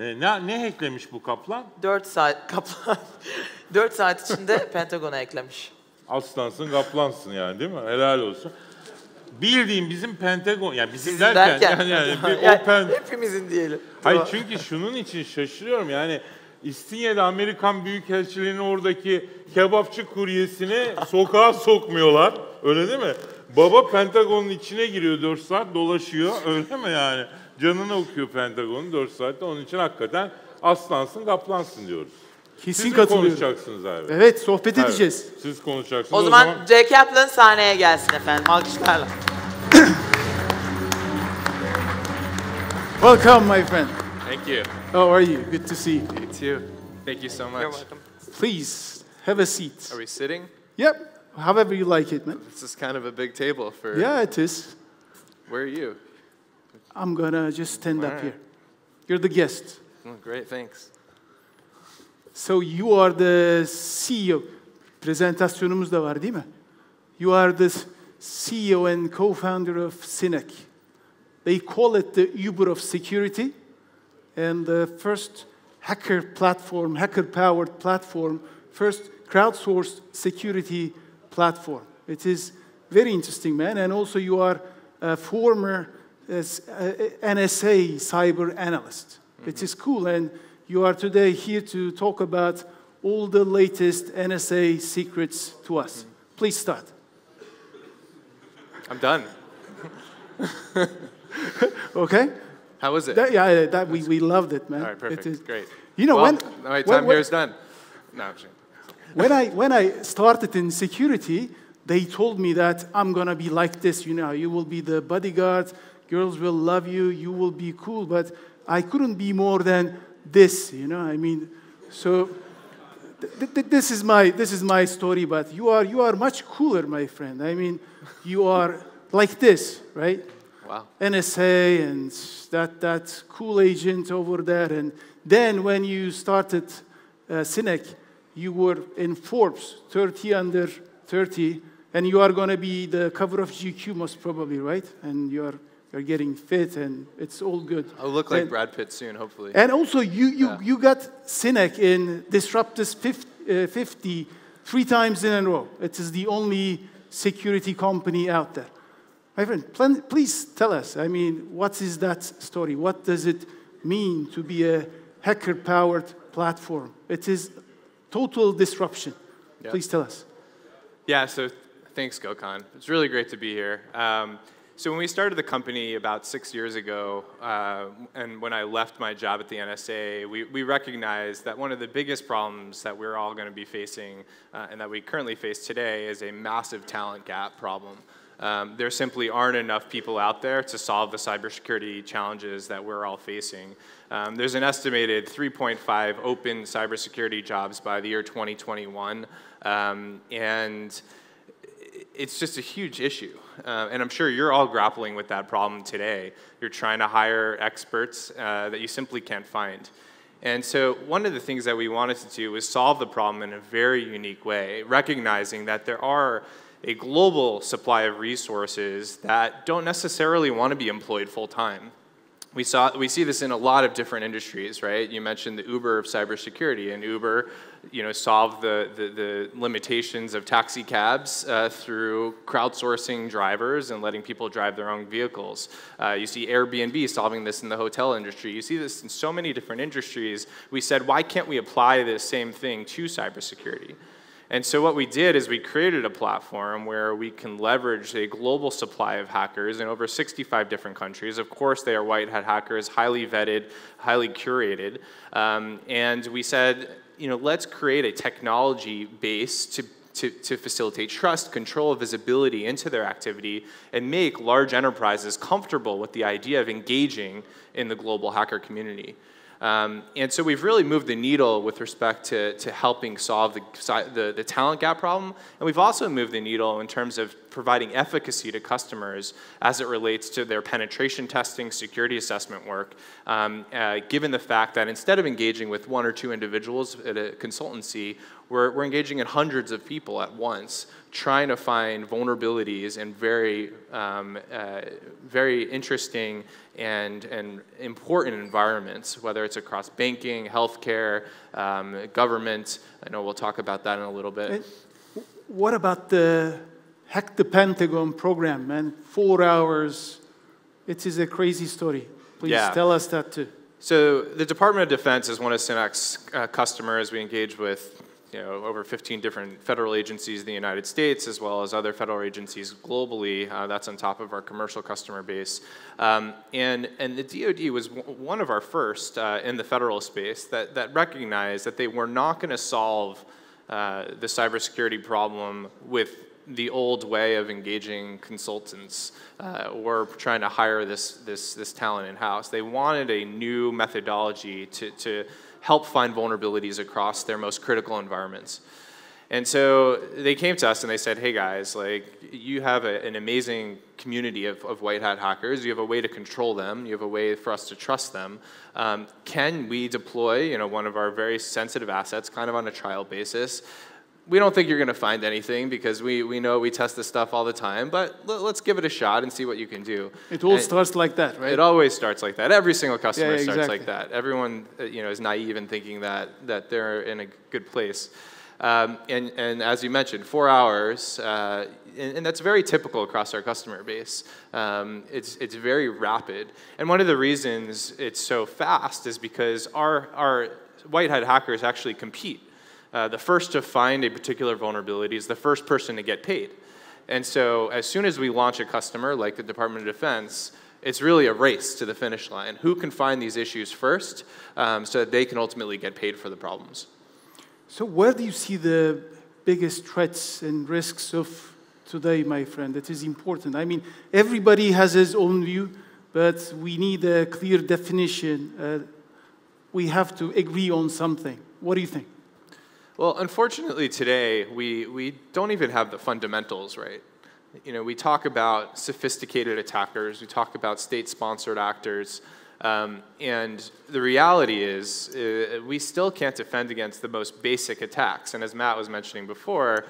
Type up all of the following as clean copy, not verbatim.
Ne hacklemiş bu Kaplan? 4 saat Kaplan 4 saat içinde Pentagon'a eklemiş. Aslansın, kaplansın yani değil mi? Helal olsun. Bildiğim bizim Pentagon, yani bizim derken yani hepimizin diyelim. Hayır çünkü şunun için şaşırıyorum yani İstinye'de Amerikan Büyükelçiliği'nin oradaki kebapçı kuryesini sokağa sokmuyorlar. Öyle değil mi? Baba Pentagon'un içine giriyor 4 saat dolaşıyor. Öyle mi yani? Canını okuyor Pentagon'un 4 saatte. Onun için hakikaten aslansın, kaplansın diyoruz. Kesin katılıyorum. Siz konuşacaksınız abi. Evet, sohbet edeceğiz. Siz konuşacaksınız. O zaman J. Kaplan sahneye gelsin efendim. Alkışlarla. Welcome, my friend. Thank you. How are you? Good to see you. You too. Thank you so much. You're welcome. Please, have a seat. Are we sitting? Yep, however you like it, man. This is kind of a big table for... Yeah, it is. Where are you? I'm gonna just stand up here. You're the guest. Oh, great, thanks. So you are the CEO. Prezentasyonumuz da var değil mi? You are the CEO and co-founder of Synack. They call it the Uber of security. And the first hacker-powered platform, first crowdsourced security platform. It is very interesting, man. And also you are a former NSA Cyber Analyst. It is cool. And you are today here to talk about all the latest NSA secrets to us. Please start. I'm done. Okay? How was it? We loved it, man. All right, perfect. It is, great. You know, well, my time here is done. No, I'm kidding. when I started in security, they told me that I'm gonna be like this, you know, you will be the bodyguard, girls will love you, you will be cool, but I couldn't be more than this, you know, I mean, so this is my story, but you are much cooler, my friend. I mean, you are like this, right? Wow. NSA and that cool agent over there, and then when you started Synack, you were in Forbes 30 under 30, and you are going to be the cover of GQ most probably, right? And you're getting fit, and it's all good. I'll look like Brad Pitt soon, hopefully. And also, you got Synack in Disruptus 50 3 times in a row. It is the only security company out there. My friend, please tell us, I mean, what is that story? What does it mean to be a hacker-powered platform? It is total disruption. Yeah. Please tell us. Yeah, so thanks, Gökhan. It's really great to be here. So when we started the company about 6 years ago, and when I left my job at the NSA, we recognized that one of the biggest problems that we're all going to be facing, and that we currently face today, is a massive talent gap problem. There simply aren't enough people out there to solve the cybersecurity challenges that we're all facing. There's an estimated 3.5 open cybersecurity jobs by the year 2021, and it's just a huge issue. And I'm sure you're all grappling with that problem today. You're trying to hire experts that you simply can't find. And so one of the things that we wanted to do was solve the problem in a very unique way, recognizing that there are a global supply of resources that don't necessarily want to be employed full-time. We see this in a lot of different industries, right? You mentioned the Uber of cybersecurity, and Uber, solved the limitations of taxi cabs through crowdsourcing drivers and letting people drive their own vehicles. You see Airbnb solving this in the hotel industry. You see this in so many different industries. We said, why can't we apply this same thing to cybersecurity? And so what we did is we created a platform where we can leverage a global supply of hackers in over 65 different countries. Of course, they are white hat hackers, highly vetted, highly curated. And we said, let's create a technology base to facilitate trust, control, visibility into their activity, and make large enterprises comfortable with the idea of engaging in the global hacker community. And so we've really moved the needle with respect to helping solve the talent gap problem. And we've also moved the needle in terms of providing efficacy to customers as it relates to their penetration testing, security assessment work, given the fact that instead of engaging with 1 or 2 individuals at a consultancy, we're engaging in hundreds of people at once, trying to find vulnerabilities in very, very interesting and important environments, whether it's across banking, healthcare, government. I know we'll talk about that in a little bit. And what about the Hack the Pentagon program, man? 4 hours. It is a crazy story. Please tell us that too. So the Department of Defense is one of Synack's customers. We engage with over 15 different federal agencies in the United States, as well as other federal agencies globally. That's on top of our commercial customer base. And the DoD was one of our first in the federal space that recognized that they were not going to solve the cybersecurity problem with the old way of engaging consultants or trying to hire this talent in-house. They wanted a new methodology to help find vulnerabilities across their most critical environments. And so they came to us and they said, hey guys, like, you have an amazing community of white hat hackers. You have a way to control them. You have a way for us to trust them. Can we deploy one of our very sensitive assets kind of on a trial basis? We don't think you're going to find anything because we know we test this stuff all the time, but let's give it a shot and see what you can do. It all starts like that, right? It always starts like that. Every single customer starts like that. Everyone is naive in thinking that they're in a good place. And as you mentioned, 4 hours, and that's very typical across our customer base. It's very rapid. And one of the reasons it's so fast is because our white hat hackers actually compete. The first to find a particular vulnerability is the first person to get paid. And so as soon as we launch a customer like the Department of Defense, it's really a race to the finish line. Who can find these issues first so that they can ultimately get paid for the problems? So where do you see the biggest threats and risks of today, my friend? It is important. I mean, everybody has his own view, but we need a clear definition. We have to agree on something. What do you think? Well, unfortunately today, we don't even have the fundamentals right. We talk about sophisticated attackers, we talk about state-sponsored actors, and the reality is we still can't defend against the most basic attacks. And as Matt was mentioning before,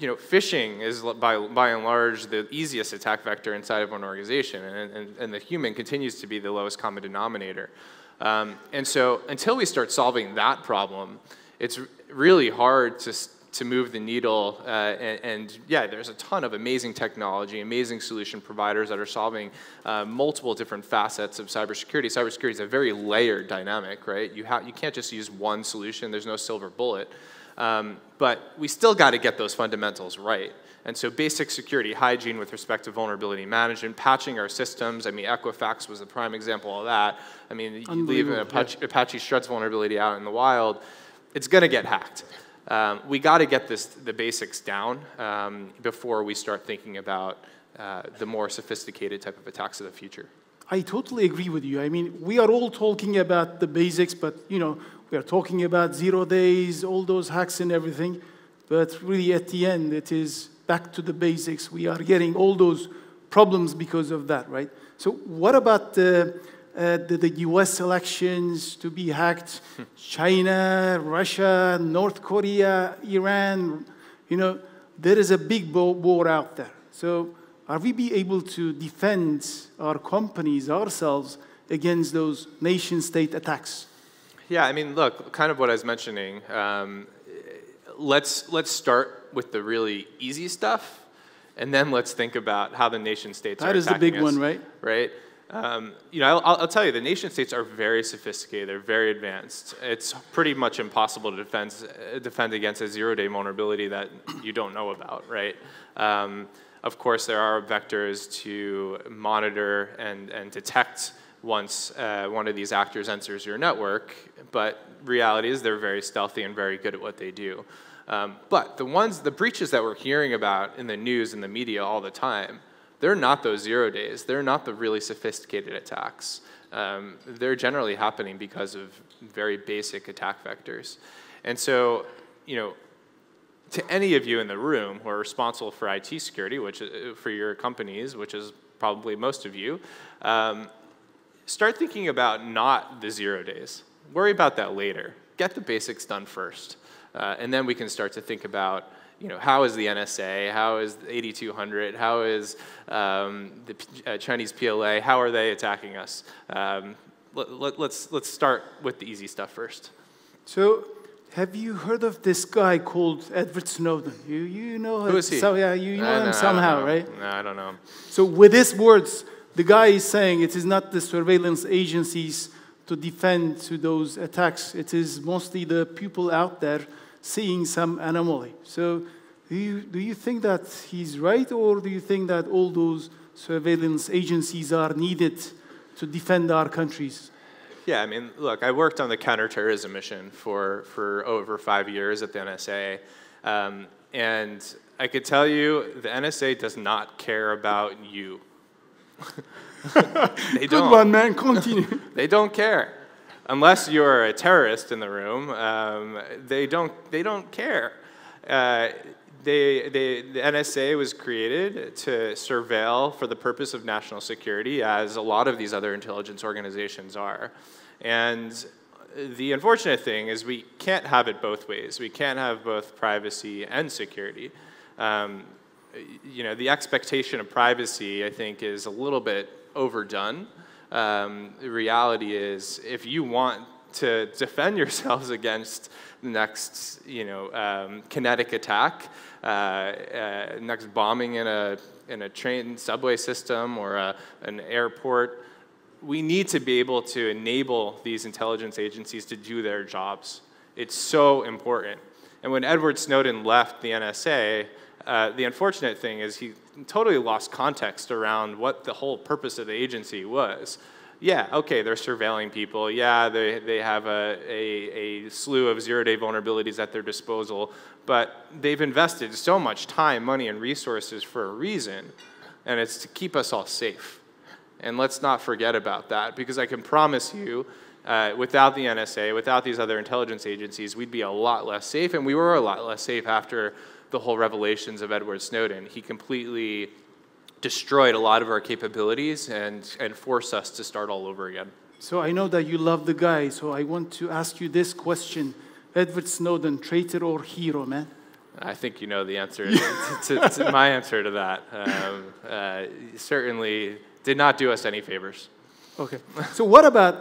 phishing is by and large the easiest attack vector inside of an organization, and the human continues to be the lowest common denominator. And so until we start solving that problem, it's really hard to move the needle. And there's a ton of amazing technology, amazing solution providers that are solving multiple different facets of cybersecurity. Cybersecurity is a very layered dynamic, right? You can't just use one solution. There's no silver bullet. But we still got to get those fundamentals right. And so basic security hygiene with respect to vulnerability management, patching our systems. I mean, Equifax was a prime example of that. I mean, you leave an Apache Struts vulnerability out in the wild, it's going to get hacked. We got to get the basics down before we start thinking about the more sophisticated type of attacks of the future. I totally agree with you. I mean, we are all talking about the basics, but we are talking about 0 days, all those hacks and everything. But really, at the end, it is back to the basics. We are getting all those problems because of that, right? So what about the US elections to be hacked? China, Russia, North Korea, Iran, there is a big war out there. So are we be able to defend our companies, ourselves, against those nation-state attacks? Yeah, I mean, look, kind of what I was mentioning. Let's start with the really easy stuff, and then let's think about how the nation states are attacking us. That is the big one, right? Right. I'll tell you, the nation states are very sophisticated. They're very advanced. It's pretty much impossible to defend against a 0-day vulnerability that you don't know about, right? Of course, there are vectors to monitor and detect once one of these actors enters your network, but reality is they're very stealthy and very good at what they do. But the breaches that we're hearing about in the news and the media all the time, they're not those 0 days. They're not the really sophisticated attacks. They're generally happening because of very basic attack vectors. And so, to any of you in the room who are responsible for IT security, which for your companies, which is probably most of you, start thinking about not the 0 days. Worry about that later. get the basics done first. And then we can start to think about, how is the NSA, how is the 8200, how is the Chinese PLA, how are they attacking us? Let's start with the easy stuff first. So, have you heard of this guy called Edward Snowden? You know him. Who is he? So, yeah, you know him somehow, right? No, I don't know him. So with his words, the guy is saying it is not the surveillance agencies to defend to those attacks. It is mostly the people out there seeing some anomaly. So do you think that he's right, or do you think that all those surveillance agencies are needed to defend our countries? Yeah, I mean, look, I worked on the counterterrorism mission for over 5 years at the NSA, and I could tell you the NSA does not care about you. They don't. Good one, man. Continue. They don't care. Unless you're a terrorist in the room, they don't care. The NSA was created to surveil for the purpose of national security, as a lot of these other intelligence organizations are. And the unfortunate thing is we can't have it both ways. We can't have both privacy and security. The expectation of privacy, I think, is a little bit overdone. The reality is, if you want to defend yourselves against the next, kinetic attack, next bombing in a train subway system or an airport, we need to be able to enable these intelligence agencies to do their jobs. It's so important. And when Edward Snowden left the NSA, the unfortunate thing is he totally lost context around what the whole purpose of the agency was. Yeah, okay, they're surveilling people. Yeah, they have a slew of zero-day vulnerabilities at their disposal, but they've invested so much time, money, and resources for a reason, and it's to keep us all safe. And let's not forget about that, because I can promise you, without the NSA, without these other intelligence agencies, we'd be a lot less safe, and we were a lot less safe after the whole revelations of Edward Snowden. He completely destroyed a lot of our capabilities and forced us to start all over again. So I know that you love the guy, so I want to ask you this question. Edward Snowden, traitor or hero, man? I think you know the answer to my answer to that. Certainly did not do us any favors. Okay. So what about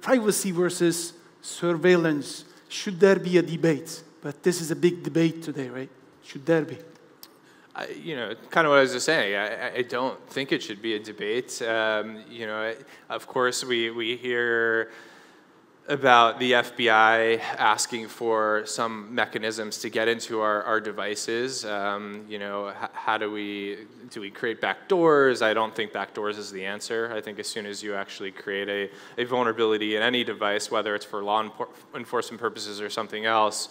privacy versus surveillance? Should there be a debate? But this is a big debate today, right? Should there be? Kind of what I was just saying. I don't think it should be a debate. Of course, we hear about the FBI asking for some mechanisms to get into our devices. How do we create backdoors? I don't think backdoors is the answer. I think as soon as you actually create a vulnerability in any device, whether it's for law enforcement purposes or something else,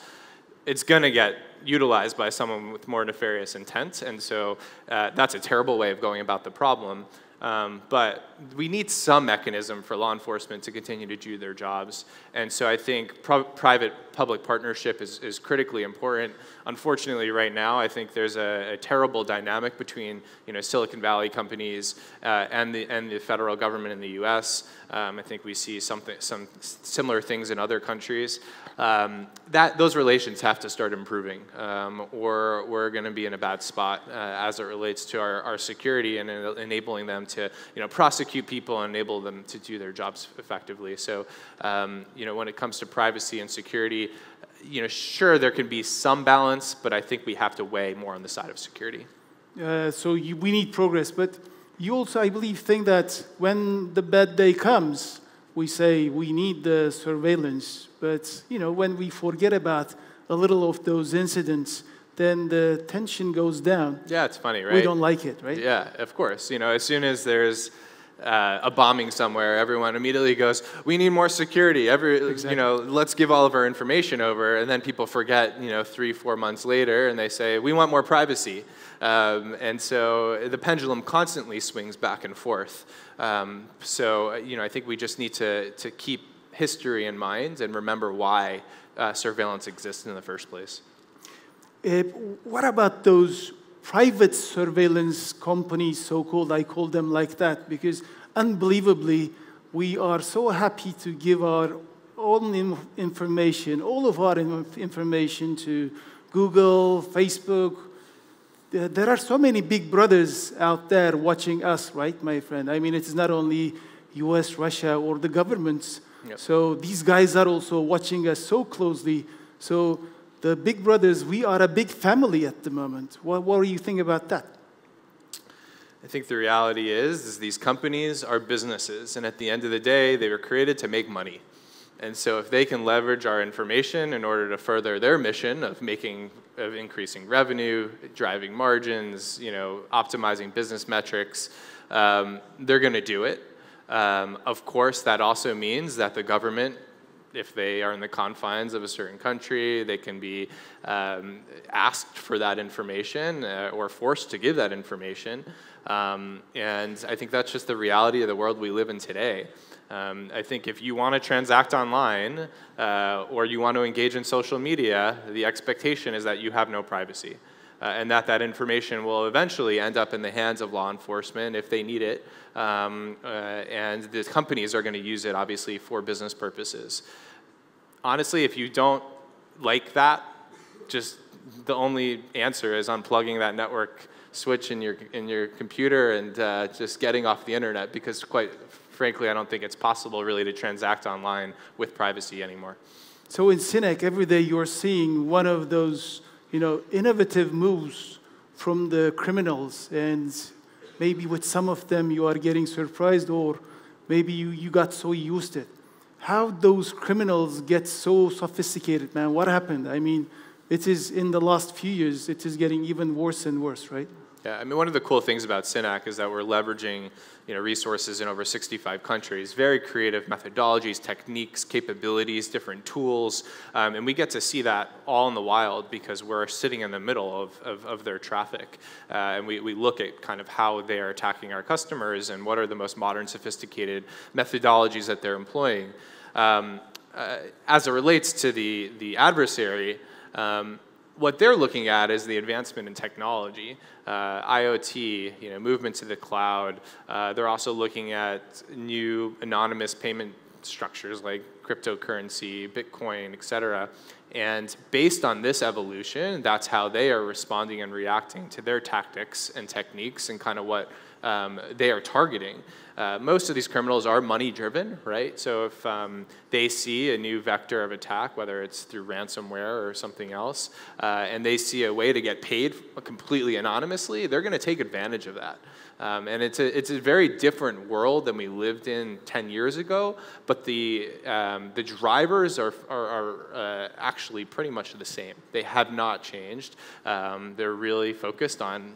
it's going to get utilized by someone with more nefarious intent, and so that's a terrible way of going about the problem. But we need some mechanism for law enforcement to continue to do their jobs, and so I think private-public partnership is critically important. Unfortunately, right now, I think there's a terrible dynamic between Silicon Valley companies and the federal government in the U.S. I think we see some similar things in other countries. Those relations have to start improving, or we're going to be in a bad spot as it relates to our security and enabling them to prosecute people and enable them to do their jobs effectively. So when it comes to privacy and security, sure, there can be some balance, but I think we have to weigh more on the side of security. We need progress, but you also, I believe, think that when the bad day comes, we say we need the surveillance, but when we forget about a little of those incidents, then the tension goes down. Yeah, it's funny, right? We don't like it, right? Yeah, of course. As soon as there's a bombing somewhere, everyone immediately goes, we need more security. Exactly. Let's give all of our information over, and then people forget, 3-4 months later, and they say, we want more privacy. And so the pendulum constantly swings back and forth. I think we just need to keep history in mind and remember why surveillance exists in the first place. What about those private surveillance companies, so-called? I call them like that because unbelievably, we are so happy to give our information, all of our information to Google, Facebook. There are so many big brothers out there watching us, right, my friend? I mean, it's not only US, Russia, or the governments. Yep. So these guys are also watching us so closely. So the big brothers, we are a big family at the moment. What do you think about that? I think the reality is these companies are businesses, and at the end of the day, they were created to make money. And so if they can leverage our information in order to further their mission of increasing revenue, driving margins, optimizing business metrics, they're going to do it. Of course, that also means that the government, if they are in the confines of a certain country, they can be asked for that information or forced to give that information. And I think that's just the reality of the world we live in today. I think if you want to transact online or you want to engage in social media, the expectation is that you have no privacy. And that information will eventually end up in the hands of law enforcement if they need it. And the companies are going to use it, obviously, for business purposes. Honestly, if you don't like that, just the only answer is unplugging that network switch in your computer and just getting off the internet, because quite frankly, I don't think it's possible really to transact online with privacy anymore. So in Synack, every day you're seeing one of those innovative moves from the criminals, and maybe with some of them you are getting surprised, or maybe you got so used to it. How those criminals get so sophisticated, man? What happened? I mean, it is in the last few years, it is getting even worse and worse, right? Yeah, I mean, one of the cool things about Synack is that we're leveraging resources in over 65 countries, very creative methodologies, techniques, capabilities, different tools, and we get to see that all in the wild because we're sitting in the middle of their traffic, and we look at kind of how they are attacking our customers and what are the most modern, sophisticated methodologies that they're employing. As it relates to the adversary, what they're looking at is the advancement in technology, IoT, movement to the cloud. They're also looking at new anonymous payment structures like cryptocurrency, Bitcoin, et cetera. And based on this evolution, that's how they are responding and reacting to their tactics and techniques and kind of what they are targeting. Most of these criminals are money-driven, right? So if they see a new vector of attack, whether it's through ransomware or something else, and they see a way to get paid completely anonymously, they're going to take advantage of that. And it's a very different world than we lived in 10 years ago, but the drivers are actually pretty much the same. They have not changed. They're really focused on,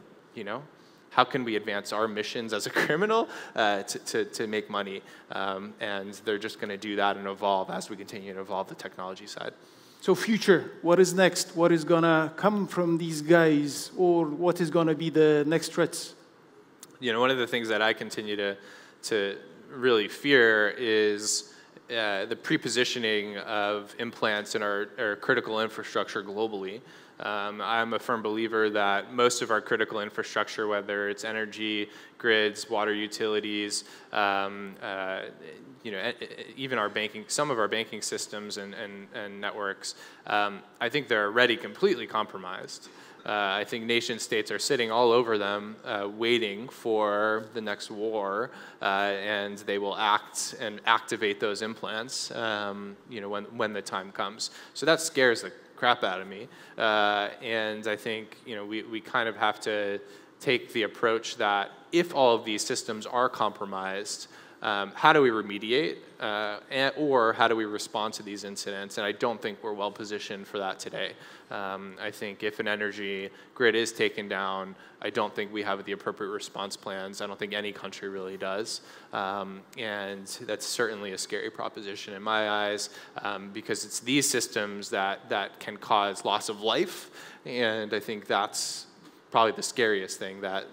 how can we advance our missions as a criminal to make money? And they're just going to do that and evolve as we continue to evolve the technology side. So future, what is next? What is going to come from these guys, or what is going to be the next threats? One of the things that I continue to really fear is the prepositioning of implants in our critical infrastructure globally. I'm a firm believer that most of our critical infrastructure, whether it's energy, grids, water utilities, even our banking, some of our banking systems and networks, I think they're already completely compromised. I think nation states are sitting all over them, waiting for the next war, and they will act and activate those implants, when the time comes. So that scares the crap out of me, and I think we kind of have to take the approach that if all of these systems are compromised, how do we remediate, or how do we respond to these incidents? And I don't think we're well positioned for that today. I think if an energy grid is taken down, I don't think we have the appropriate response plans. I don't think any country really does. And that's certainly a scary proposition in my eyes, because it's these systems that can cause loss of life. And I think that's probably the scariest thing that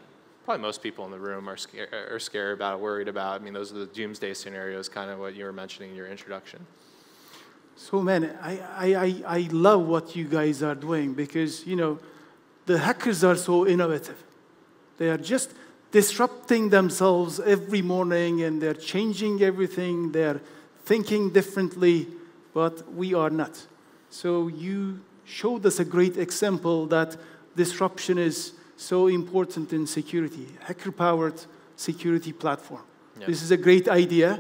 probably most people in the room are scared about, worried about. I mean, those are the doomsday scenarios, kind of what you were mentioning in your introduction. So, man, I love what you guys are doing because, the hackers are so innovative. They are just disrupting themselves every morning, and they're changing everything. They're thinking differently. but we are not. So you showed us a great example that disruption is so important in security, hacker-powered security platform. Yeah. This is a great idea,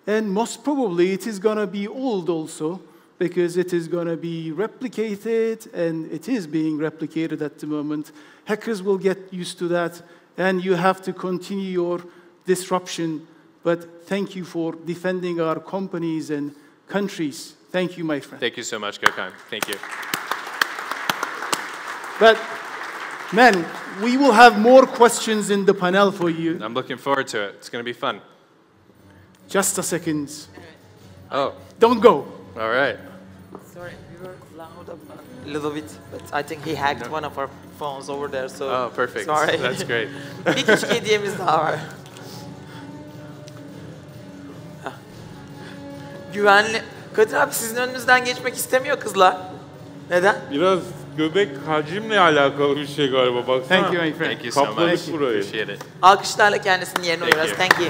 and most probably it is going to be old also, because it is going to be replicated, and it is being replicated at the moment. Hackers will get used to that, and you have to continue your disruption. But thank you for defending our companies and countries. Thank you, my friend. Thank you so much, Gökhan. Thank you. But, man, we will have more questions in the panel for you. I'm looking forward to it. It's going to be fun. Just a second. Oh, Don't go. all right. Sorry, we were loud a little bit, but I think he hacked one of our phones over there, so Oh, perfect. sorry. That's great. Bir küçük hediyemiz daha var. Hah. Güvenli. Kadir abi sizin önünüzden geçmek istemiyor kızlar. Neden? Biraz göbek hacimle alakalı bir şey galiba baksana. Thank you, my friend. Thank you so Kapladık much. burayı. Appreciate it. Alkışlarla kendisinin yerine Thank uğurlarız. you. Thank you.